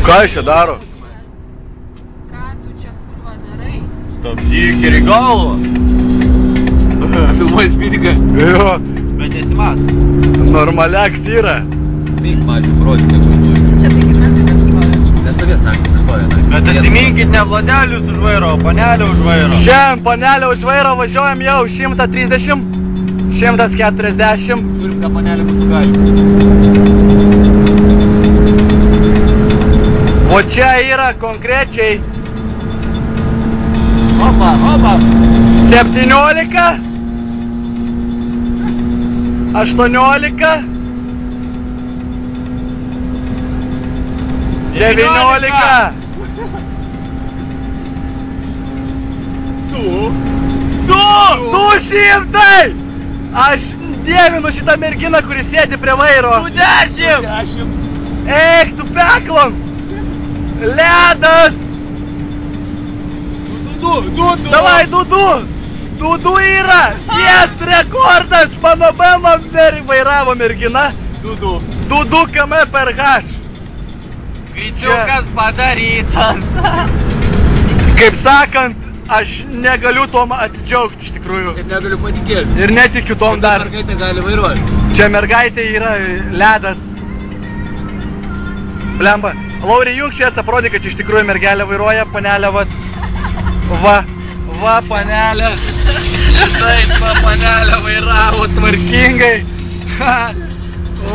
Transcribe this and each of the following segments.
Ką jis čia daro? Ką tu čia kurva darai? Stabdyk ir į galvą. Filmuoji spydiką. Jo, Bet nesimat. normaliaks yra. Mink, mažiu, brodžiu, kiek važiuoju. Čia taigi mes nestoja. Nestovės naktį, nestoja naktį. Bet atsiminkit ne vladelius už vairo, o panelę už vairo. Šiandien panelę už vairo važiuojam jau 130, 140. Žiūrim, ką panelė mūsų gali. O čia yra konkrečiai Opa, opa. 17, 18, 19. Tu. 200! Aš dievinu šitą merginą, kuri sėdi prie vairo. 10! 10. Eik, tu peklon! Ledas! Du. Davai, 2 yra! Ties rekordas! Mano bema vairavo mergina. 2 km per H. Greičiukas padarytas. Kaip sakant, aš negaliu tom atsidžiaugti iš tikrųjų. Kaip negaliu patikėti. Ir netikiu tom dar. Mergaitė gali vairuoti. Čia mergaitė yra ledas. Blemba. Lauri, jung šviesą, parodyk, kad čia iš tikrųjų mergelė vairuoja, panelė vat. Va, panelė. Šitais va, panelė vairavo tvarkingai.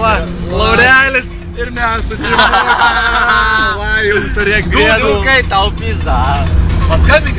Va, Laurelis ir mes su Džimu. Va, jau turėk bėdų. Dudukai tau pizda. Paskambink.